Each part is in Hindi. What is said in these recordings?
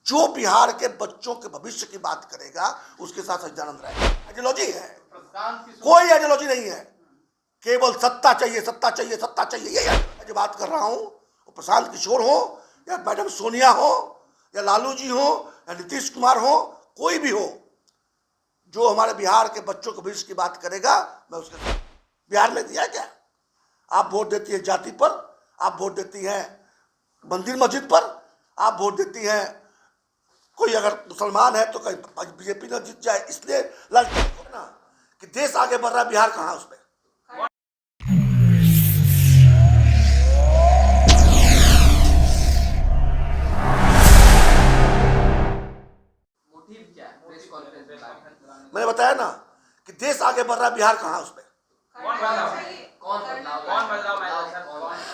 जो बिहार के बच्चों के भविष्य की बात करेगा उसके साथ सच्चिदानंद राय। आइडियोलॉजी है, कोई आइडियोलॉजी नहीं है, केवल सत्ता चाहिए, सत्ता चाहिए, सत्ता चाहिए, यही मैं जो बात कर रहा हूं। वो प्रशांत किशोर हो या मैडम सोनिया हो या लालू जी हो या नीतीश कुमार हो, कोई भी हो, जो हमारे बिहार के बच्चों के भविष्य की बात करेगा मैं उसके साथ। बिहार में दिया क्या? आप वोट देती है जाति पर, आप वोट देती है मंदिर मस्जिद पर, आप वोट देती है कोई अगर मुसलमान है तो कहीं बीजेपी न जीत जाए, इसलिए लड़ते ना कि देश आगे बढ़ रहा है, बिहार कहाँ उसमें। मैंने बताया ना कि देश आगे बढ़ रहा है, बिहार कहाँ उसमें।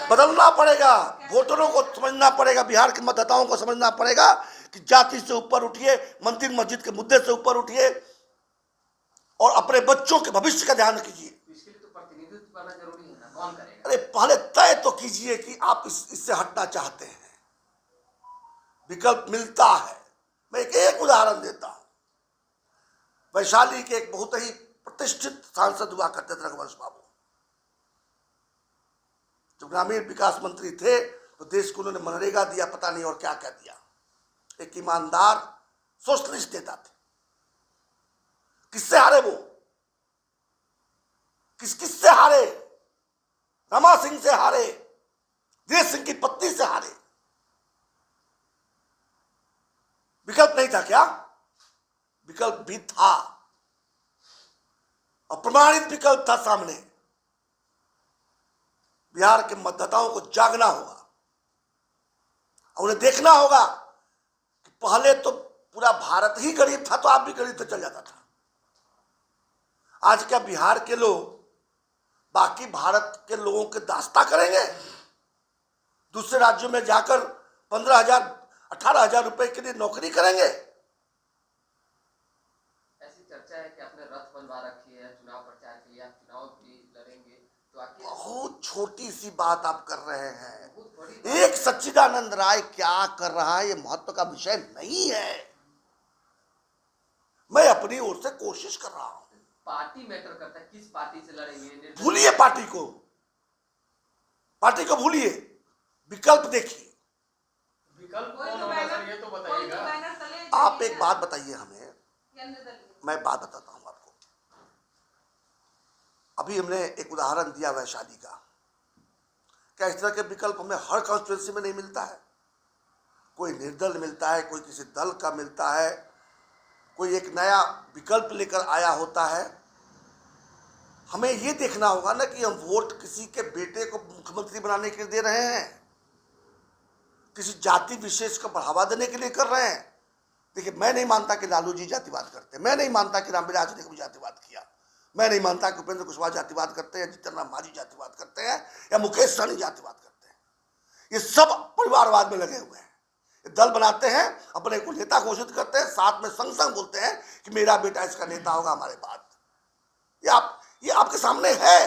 बदलना पड़ेगा, वोटरों को समझना पड़ेगा, बिहार के मतदाताओं को समझना पड़ेगा कि जाति से ऊपर उठिए, मंदिर मस्जिद के मुद्दे से ऊपर उठिए और अपने बच्चों के भविष्य का ध्यान कीजिए। इसके लिए तो प्रतिनिधित्व करना जरूरी है ना, कौन करेगा? अरे पहले तय तो कीजिए कि आप इससे हटना चाहते हैं। विकल्प मिलता है। मैं एक उदाहरण देता हूं। वैशाली के एक बहुत ही प्रतिष्ठित सांसद हुआ करते थे रघुवंश बाबू। जब ग्रामीण विकास मंत्री थे तो देश को उन्होंने मनरेगा दिया, पता नहीं और क्या क्या दिया। एक ईमानदार सोशलिस्ट नेता थे। किससे हारे वो? किससे हारे? रमा सिंह से हारे, दिनेश सिंह की पत्नी से हारे। विकल्प नहीं था क्या? विकल्प भी था, अप्रमाणित विकल्प था सामने। बिहार के मतदाताओं को जागना होगा, उन्हें देखना होगा कि पहले तो पूरा भारत ही गरीब था तो आप भी गरीब तो चल जाता था। आज क्या बिहार के लोग बाकी भारत के लोगों के दास्ता करेंगे? दूसरे राज्यों में जाकर 15,000 18,000 रुपए के लिए नौकरी करेंगे? ऐसी चर्चा है कि आपने रथ बनवा रखी है चुनाव प्रचार के लिए, आप चुनाव भी लड़ेंगे तो आखिर बहुत छोटी सी बात आप कर रहे हैं। एक सच्चिदानंद राय क्या कर रहा है ये महत्व का विषय नहीं है। मैं अपनी ओर से कोशिश कर रहा हूं। पार्टी मैटर करता है, किस पार्टी से लड़ेंगे? भूलिए पार्टी को, पार्टी को भूलिए, विकल्प देखिए। विकल्प कौन होगा सर, ये तो बताइएगा। आप एक बात बताइए हमें, मैं बात बताता हूं आपको। अभी हमने एक उदाहरण दिया वैशाली का। क्या इस तरह के विकल्प हमें हर कॉन्स्टिट्यूंसी में नहीं मिलता है? कोई निर्दल मिलता है, कोई किसी दल का मिलता है, कोई एक नया विकल्प लेकर आया होता है। हमें ये देखना होगा ना कि हम वोट किसी के बेटे को मुख्यमंत्री बनाने के लिए दे रहे हैं, किसी जाति विशेष को बढ़ावा देने के लिए कर रहे हैं। देखिए, मैं नहीं मानता कि लालू जी जातिवाद करते, मैं नहीं मानता कि रामविलास जी ने जातिवाद किया, मैं नहीं मानता कि उपेंद्र कुशवाहा जातिवाद करते हैं, जीतन राम मांझी जातिवाद करते हैं या मुकेश सहनी जातिवाद करते हैं। ये सब परिवारवाद में लगे हुए हैं। दल बनाते हैं, अपने को नेता घोषित करते हैं, साथ में संग संग बोलते हैं कि मेरा बेटा इसका नेता होगा हमारे बाद। ये आपके सामने है।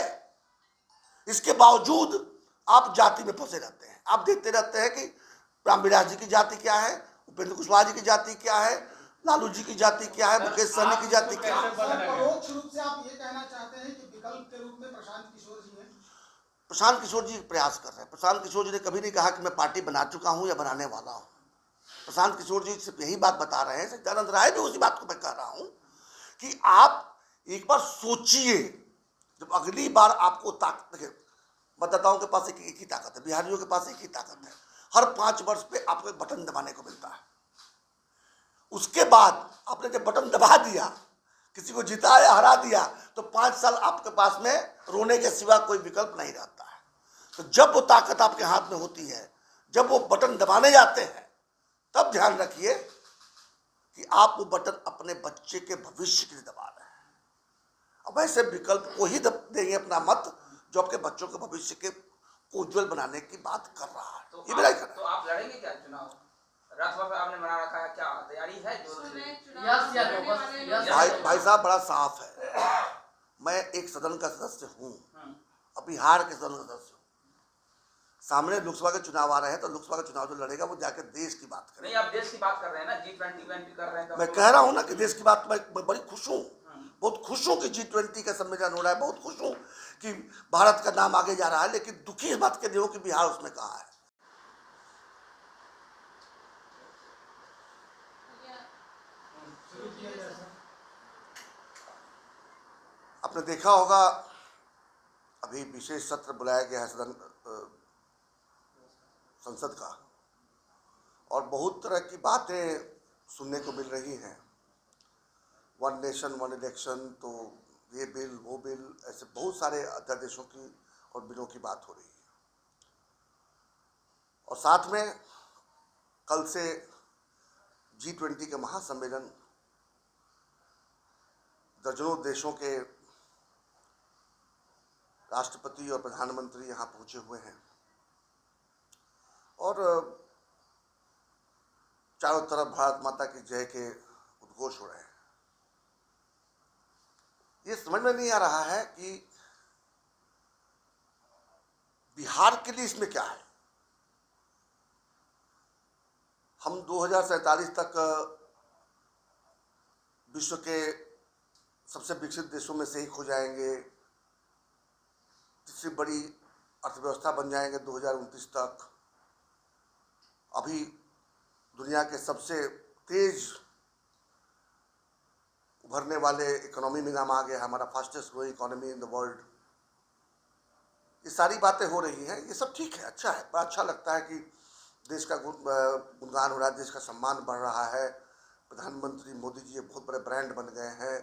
इसके बावजूद आप जाति में फंसे रहते हैं। आप देखते रहते हैं कि रामविलास जी की जाति क्या है, उपेंद्र कुशवाहा जी की जाति क्या है, लालू जी की जाति क्या है, मुकेश सहनी की जाति क्या है। परोक्ष रूप से आप ये कहना चाहते हैं कि विकल्प के रूप में प्रशांत किशोर जी हैं? प्रशांत किशोर जी प्रयास कर रहे हैं। प्रशांत किशोर जी ने कभी नहीं कहा कि मैं पार्टी बना चुका हूं या बनाने वाला हूं। प्रशांत किशोर जी सिर्फ यही बात बता रहे हैं, सच्चिदानंद राय भी उसी बात को मैं कह रहा हूं कि आप एक बार सोचिए। जब अगली बार आपको ताकत, देखिए मतदाताओं के पास एक ही ताकत है, बिहारियों के पास एक ही ताकत है। हर 5 वर्ष पे आपको एक बटन दबाने को मिलता है। उसके बाद आपने जब बटन दबा दिया, किसी को जिता या हरा दिया, तो 5 साल आपके पास में रोने के सिवा कोई विकल्प नहीं रहता है। तो जब वो ताकत आपके हाथ में होती है, जब वो बटन दबाने जाते हैं, तब ध्यान रखिए कि आप वो बटन अपने बच्चे के भविष्य के लिए दबा रहे हैं। अब ऐसे विकल्प को ही देंगे अपना मत जो आपके बच्चों के भविष्य के उज्जवल बनाने की बात कर रहा है। तो ये मेरा कहना है। तो आप लड़ेंगे क्या चुनाव? रथ पर आपने बना रखा है, क्या तैयारी है? भाई साहब बड़ा साफ है। मैं एक सदन का सदस्य हूँ, अब बिहार के सदन का सदस्य हूँ। सामने लोकसभा के चुनाव आ रहे हैं, तो लोकसभा का चुनाव जो लड़ेगा वो जाकर देश की बात करें। नहीं, आप देश की बात कर रहे हैं ना, G20 कर रहे हैं तो मैं कह रहा हूं ना कि देश की बात, मैं बड़ी खुश हूं, बहुत खुश हूं कि G20 का सम्मेलन हो रहा है, बहुत खुश हूं कि भारत का नाम आगे जा रहा है, लेकिन दुखी इस बात के लिए हूं कि बिहार उसमें कहाँ है। शुरू किया जाए सर। आपने देखा होगा अभी विशेष सत्र बुलाया गया है संसद का, और बहुत तरह की बातें सुनने को मिल रही हैं। वन नेशन वन इलेक्शन, तो ये बिल वो बिल, ऐसे बहुत सारे अध्यादेशों की और बिलों की बात हो रही है। और साथ में कल से G20 के महासम्मेलन, दर्जनों देशों के राष्ट्रपति और प्रधानमंत्री यहाँ पहुंचे हुए हैं, और चारों तरफ भारत माता की जय के उद्घोष हो रहे हैं। ये समझ में नहीं आ रहा है कि बिहार के लिए इसमें क्या है। हम 2047 तक विश्व के सबसे विकसित देशों में से एक हो जाएंगे, तीसरी बड़ी अर्थव्यवस्था बन जाएंगे 2029 तक। अभी दुनिया के सबसे तेज उभरने वाले इकोनॉमी में नाम आ गया, हमारा fastest growing economy in the world. ये सारी बातें हो रही हैं, ये सब ठीक है, अच्छा है, बड़ा अच्छा लगता है कि देश का गुणगान हो रहा है, देश का सम्मान बढ़ रहा है। प्रधानमंत्री मोदी जी बहुत बड़े ब्रांड बन गए हैं।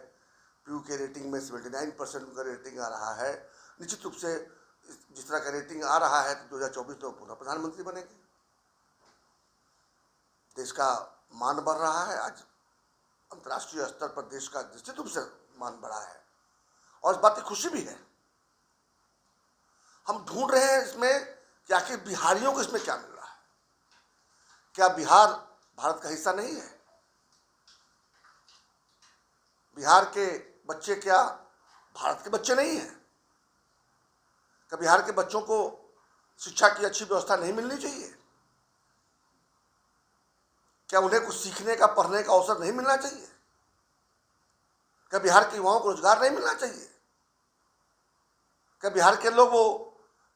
प्यू के रेटिंग में 79% उनका रेटिंग आ रहा है। निश्चित रूप से जिस तरह का रेटिंग आ रहा है तो 2024 में पुनः प्रधानमंत्री बनेंगे। देश का मान बढ़ रहा है, आज अंतर्राष्ट्रीय स्तर पर देश का निश्चित रूप से मान बढ़ा है, और इस बात की खुशी भी है। हम ढूंढ रहे हैं इसमें कि आखिर बिहारियों को इसमें क्या मिल रहा है। क्या बिहार भारत का हिस्सा नहीं है? बिहार के बच्चे क्या भारत के बच्चे नहीं हैं? क्या बिहार के बच्चों को शिक्षा की अच्छी व्यवस्था नहीं मिलनी चाहिए? क्या उन्हें कुछ सीखने का, पढ़ने का अवसर नहीं मिलना चाहिए? क्या बिहार के युवाओं को रोजगार नहीं मिलना चाहिए? क्या बिहार के लोग वो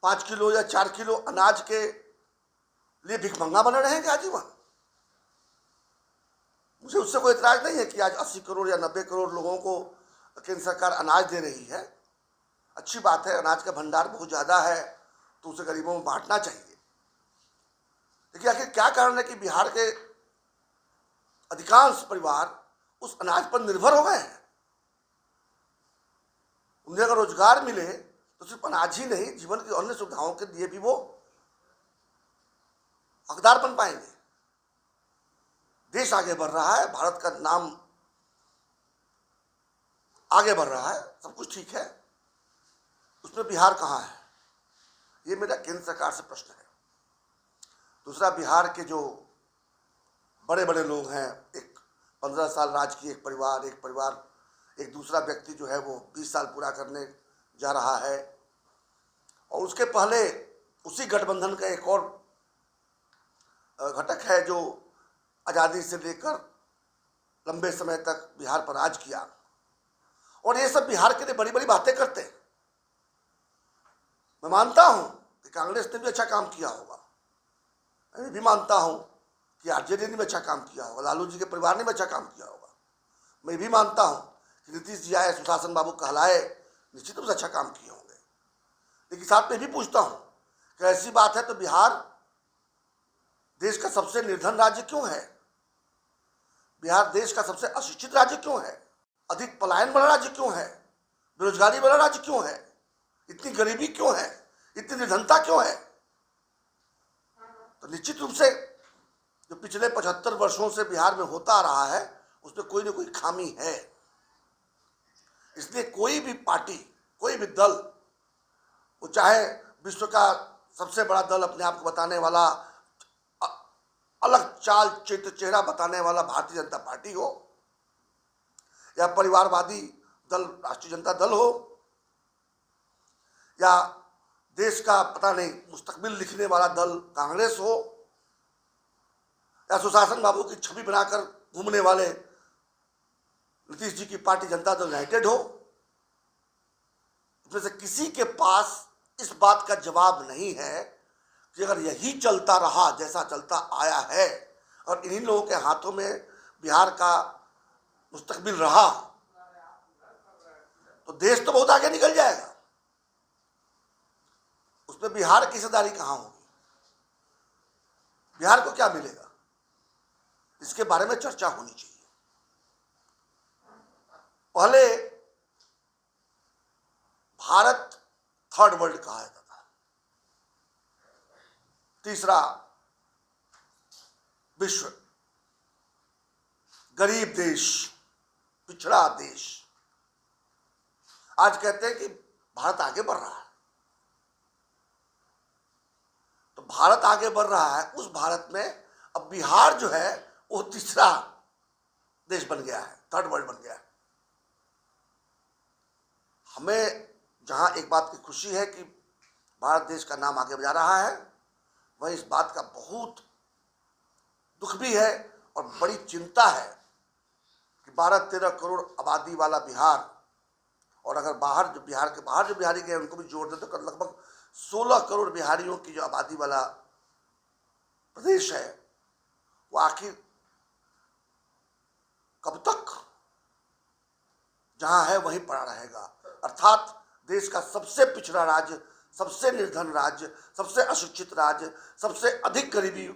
5 किलो या 4 किलो अनाज के लिए भिखमंगा बने रहेंगे आजीवन? मुझे उससे कोई इतराज नहीं है कि आज 80 करोड़ या 90 करोड़ लोगों को केंद्र सरकार अनाज दे रही है। अच्छी बात है, अनाज का भंडार बहुत ज़्यादा है तो उसे गरीबों में बांटना चाहिए। लेकिन आखिर क्या कारण है कि बिहार के अधिकांश परिवार उस अनाज पर निर्भर हो गए हैं? उन्हें अगर रोजगार मिले तो सिर्फ अनाज ही नहीं, जीवन की अन्य सुविधाओं के लिए भी वो हकदार बन पाएंगे। देश आगे बढ़ रहा है, भारत का नाम आगे बढ़ रहा है, सब कुछ ठीक है, उसमें बिहार कहाँ है? ये मेरा केंद्र सरकार से प्रश्न है। दूसरा, बिहार के जो बड़े बड़े लोग हैं, एक 15 साल राज की एक परिवार, एक दूसरा व्यक्ति जो है वो 20 साल पूरा करने जा रहा है, और उसके पहले उसी गठबंधन का एक और घटक है जो आज़ादी से लेकर लंबे समय तक बिहार पर राज किया, और ये सब बिहार के लिए बड़ी बड़ी बातें करते हैं। मैं मानता हूं कि कांग्रेस ने भी अच्छा काम किया होगा, मैं भी मानता हूं कि आरजेडी ने भी अच्छा काम किया होगा, लालू जी के परिवार ने भी अच्छा काम किया होगा। मैं भी मानता हूं कि नीतीश जी आए, सुशासन बाबू कहलाए, निश्चित रूप से अच्छा काम किए होंगे। लेकिन साथ में भी पूछता हूं कि ऐसी बात है तो बिहार देश का सबसे निर्धन राज्य क्यों है? बिहार देश का सबसे अशिक्षित राज्य क्यों है? अधिक पलायन वाला राज्य क्यों है? बेरोजगारी वाला राज्य क्यों है? इतनी गरीबी क्यों है? इतनी निर्धनता क्यों है? तो निश्चित रूप से जो पिछले 75 वर्षों से बिहार में होता आ रहा है उसमें कोई ना कोई खामी है। इसलिए कोई भी पार्टी, कोई भी दल, वो चाहे विश्व का सबसे बड़ा दल अपने आप को बताने वाला, अलग चाल चित्र चेहरा बताने वाला भारतीय जनता पार्टी हो, या परिवारवादी दल राष्ट्रीय जनता दल हो, या देश का पता नहीं मुस्तकबिल लिखने वाला दल कांग्रेस हो, या सुशासन बाबू की छवि बनाकर घूमने वाले नीतीश जी की पार्टी जनता दल यूनाइटेड हो, इसमें से किसी के पास इस बात का जवाब नहीं है कि अगर यही चलता रहा जैसा चलता आया है और इन्हीं लोगों के हाथों में बिहार का मुस्तकबिल रहा तो देश तो बहुत आगे निकल जाएगा। उसमें बिहार की हिस्सेदारी कहां होगी, बिहार को क्या मिलेगा, इसके बारे में चर्चा होनी चाहिए। पहले भारत थर्ड वर्ल्ड कहा जाता था, तीसरा विश्व, गरीब देश, पिछड़ा देश। आज कहते हैं कि भारत आगे बढ़ रहा है। तो भारत आगे बढ़ रहा है, उस भारत में अब बिहार जो है वो तीसरा देश बन गया है, थर्ड वर्ल्ड बन गया है। हमें जहां एक बात की खुशी है कि भारत देश का नाम आगे जा रहा है, वहीं इस बात का बहुत दुख भी है और बड़ी चिंता है कि 12-13 करोड़ आबादी वाला बिहार, और अगर बाहर जो बिहार के बाहर जो बिहारी गए उनको भी जोड़ दे तो लगभग 16 करोड़ बिहारियों की जो आबादी वाला प्रदेश है, वो आखिर कब तक जहां है वहीं पड़ा रहेगा। अर्थात देश का सबसे पिछड़ा राज्य, सबसे निर्धन राज्य, सबसे अशिक्षित राज्य, सबसे अधिक गरीबी,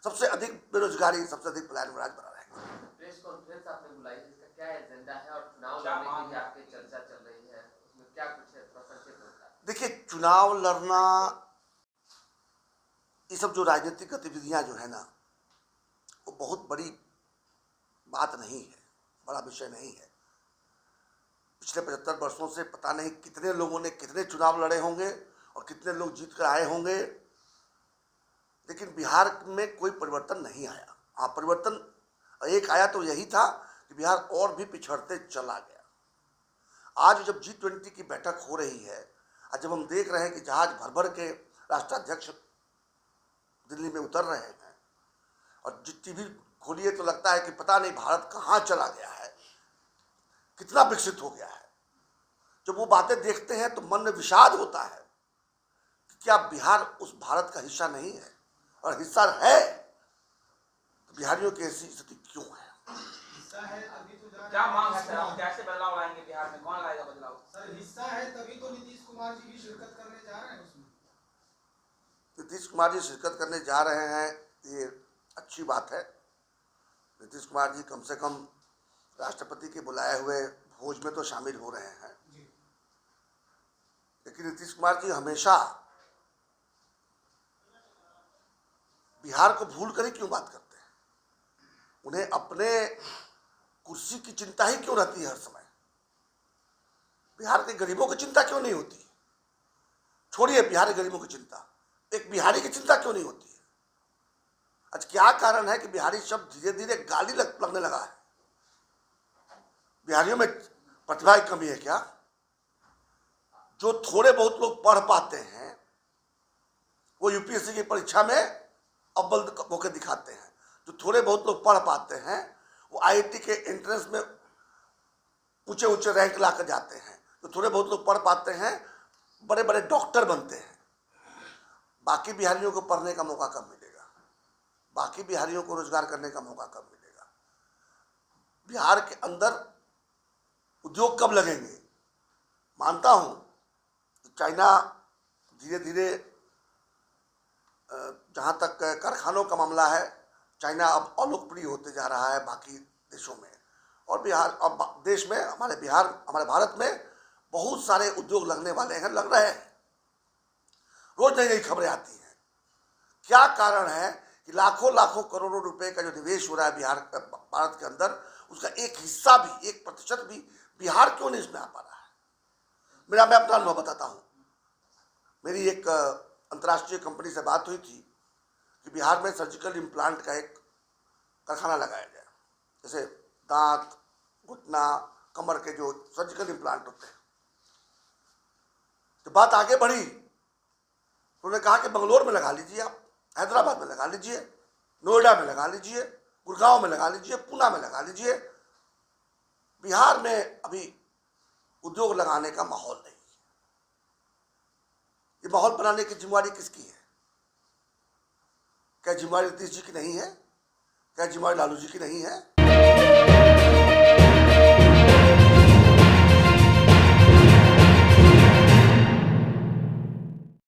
सबसे अधिक बेरोजगारी, सबसे अधिक पलायन राज्य बना रहेगा। प्रेस कॉन्फ्रेंस आपने बुलाई, इसका क्या एजेंडा है और चुनाव लड़ने की भी आपकी चर्चा चल रही है, उसमें क्या कुछ है, थोड़ा संक्षेप में बताएं। देखिए, चुनाव लड़ना, ये सब जो राजनीतिक गतिविधियां जो है ना, वो बहुत बड़ी बात नहीं है, बड़ा विषय नहीं है। पिछले 75 वर्षों से पता नहीं कितने लोगों ने कितने चुनाव लड़े होंगे और कितने लोग जीत कर आए होंगे, लेकिन बिहार में कोई परिवर्तन नहीं आया। हाँ, परिवर्तन एक आया तो यही था कि बिहार और भी पिछड़ते चला गया। आज जब G20 की बैठक हो रही है, आज जब हम देख रहे हैं कि जहाज भर भर के राष्ट्राध्यक्ष दिल्ली में उतर रहे हैं और टीवी खोलिए तो लगता है कि पता नहीं भारत कहाँ चला गया है, कितना विकसित हो गया है। जब वो बातें देखते हैं तो मन में विषाद होता है कि क्या बिहार उस भारत का हिस्सा नहीं है, और हिस्सा है तो बिहारियों की ऐसी स्थिति क्यों है। हिस्सा है तभी तो जा क्या मांग है सर, आप कैसे बदलाव लाएंगे बिहार में, कौन लाएगा बदलाव? सर हिस्सा है तभी तो नीतीश कुमार जी भी शिरकत करने जा रहे हैं उसमें। नीतीश कुमार जी शिरकत करने जा रहे हैं, ये अच्छी बात है। नीतीश कुमार जी कम से कम राष्ट्रपति के बुलाए हुए भोज में तो शामिल हो रहे हैं, लेकिन नीतीश कुमार जी हमेशा बिहार को भूल कर ही क्यों बात करते हैं? उन्हें अपने कुर्सी की चिंता ही क्यों रहती है हर समय? बिहार के गरीबों की चिंता क्यों नहीं होती? छोड़िए बिहार के गरीबों की चिंता, एक बिहारी की चिंता क्यों नहीं होती है? आज क्या कारण है कि बिहारी शब्द धीरे धीरे गाली लगने लगा है? बिहारियों में प्रतिभा की कमी है क्या? जो थोड़े बहुत लोग पढ़ पाते हैं वो यूपीएससी की परीक्षा में अव्वल होकर दिखाते हैं। जो थोड़े बहुत लोग पढ़ पाते हैं वो आईआईटी के एंट्रेंस में ऊंचे ऊंचे रैंक लाकर जाते हैं। जो थोड़े बहुत लोग पढ़ पाते हैं बड़े बड़े डॉक्टर बनते हैं। बाकी बिहारियों को पढ़ने का मौका कब मिलेगा? बाकी बिहारियों को रोजगार करने का मौका कब मिलेगा? बिहार के अंदर उद्योग कब लगेंगे? मानता हूं कि चाइना धीरे धीरे, जहां तक कारखानों का मामला है, चाइना अब अलोकप्रिय होते जा रहा है बाकी देशों में, और बिहार अब देश में, हमारे भारत में बहुत सारे उद्योग लगने वाले हैं, लग रहे हैं। रोज नई नई खबरें आती हैं। क्या कारण है कि लाखों लाखों करोड़ों रुपए का जो निवेश हो रहा है भारत के अंदर, उसका एक हिस्सा भी, 1% भी बिहार क्यों नहीं इसमें आ पा रहा है? मैं अपना अनुभव बताता हूँ। मेरी एक अंतर्राष्ट्रीय कंपनी से बात हुई थी कि बिहार में सर्जिकल इम्प्लांट का एक कारखाना लगाया जाए, जैसे दांत, घुटना, कमर के जो सर्जिकल इम्प्लांट होते हैं। तो बात आगे बढ़ी उन्होंने कहा कि बंगलोर में लगा लीजिए, आप हैदराबाद में लगा लीजिए, नोएडा में लगा लीजिए, गुड़गांव में लगा लीजिए, पूना में लगा लीजिए। बिहार में अभी उद्योग लगाने का माहौल नहीं है। ये माहौल बनाने की जिम्मेवारी किसकी है? क्या जिम्मेवारी नीतीश जी की नहीं है? क्या जिम्मेवारी लालू जी की नहीं है?